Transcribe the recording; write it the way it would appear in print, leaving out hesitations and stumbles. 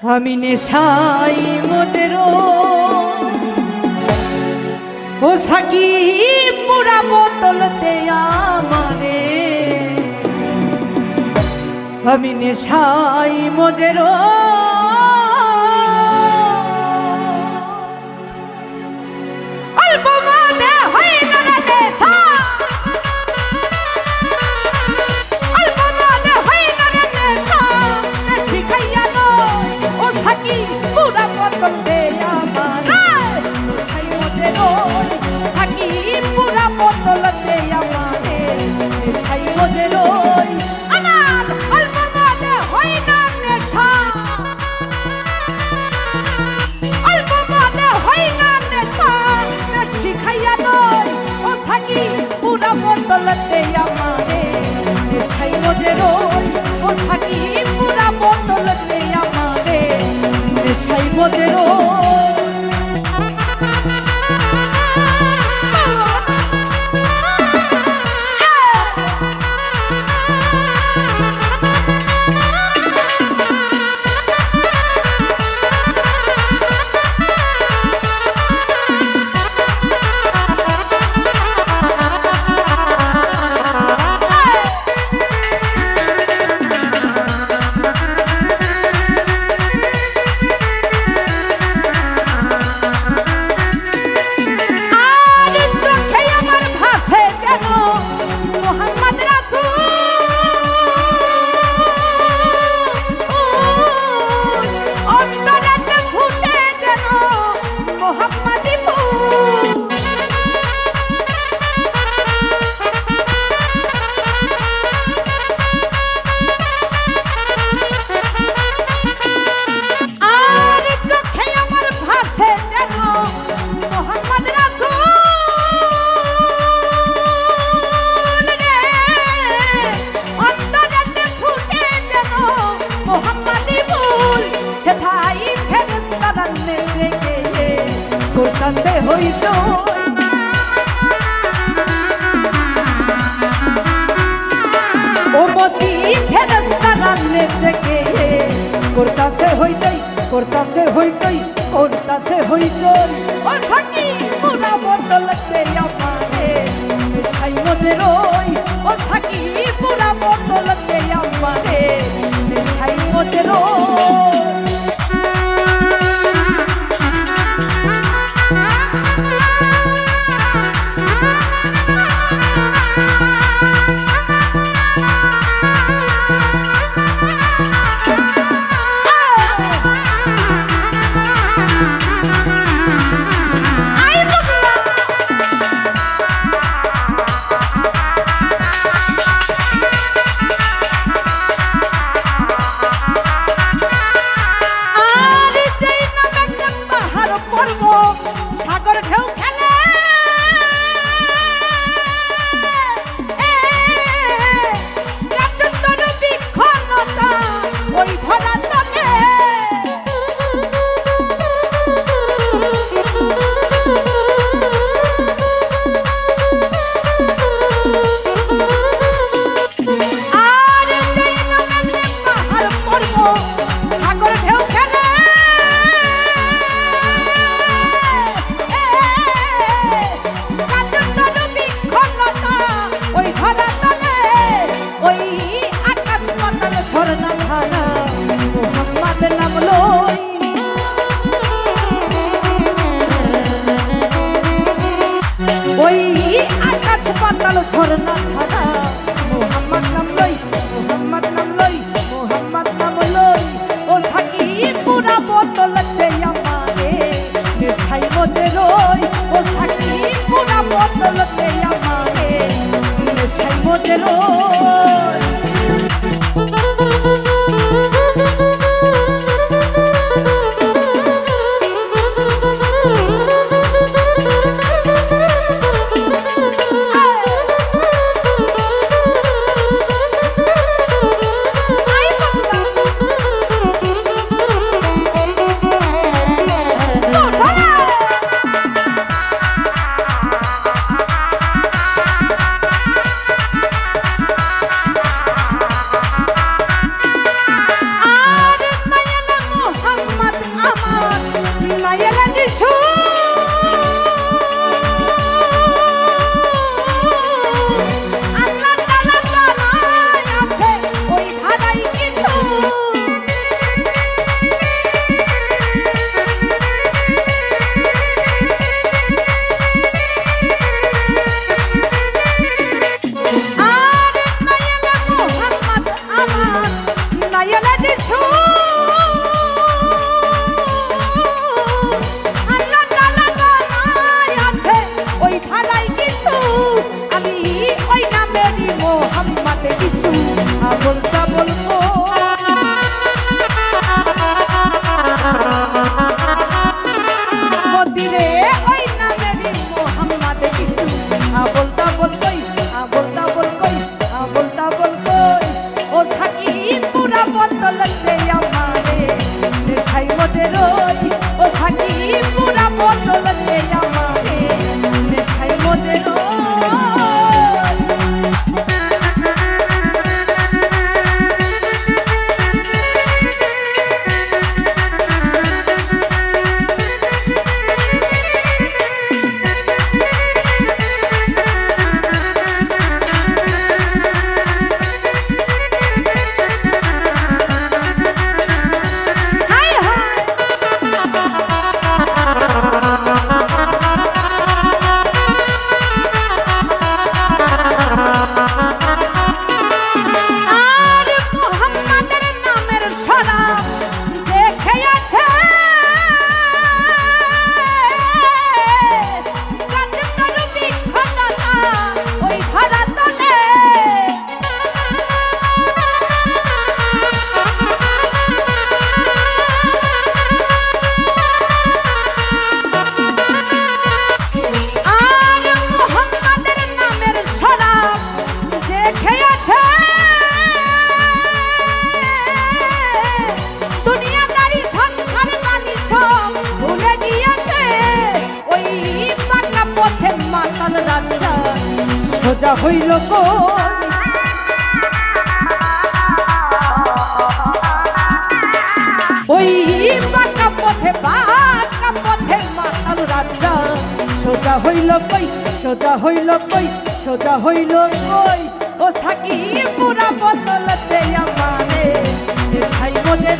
আমি নেশাই মজেরো ও সাকি পুরা বোতলতে আমারে আমি নেশাই মজেরো অল্প মনে হয় না রে নেশা অল্প মনে হয় না রে নেশা শিখাইয়া দো ও সাকি পুরা বোতলতে আমারে নেশাই মজেরো সাকি পুরা বোতলতে আমারে নেশাই মজেরো বোতলতে আমারে নেশাই মজেরো ও সাকি পুরা বোতলতে আমারে নেশাই মজেরো করতাছে হইতো ও মতি ফেরেশতা রান্নে থেকে করতাছে হইতই করতাছে হইতই করতাছে হইতই ও সাকি পুরা বোতলতে আমারে নেশাই মজেরো ও সাকি পুরা বোতলতে আমারে নেশাই মজেরো সোজা হইল কই ওই বাঁকা পথে মাতাল রাজা সোজা হইল কই সোজা হইল কই সোজা হইল কই ও সাকি পুরা বদলতে আমারে সাই মনে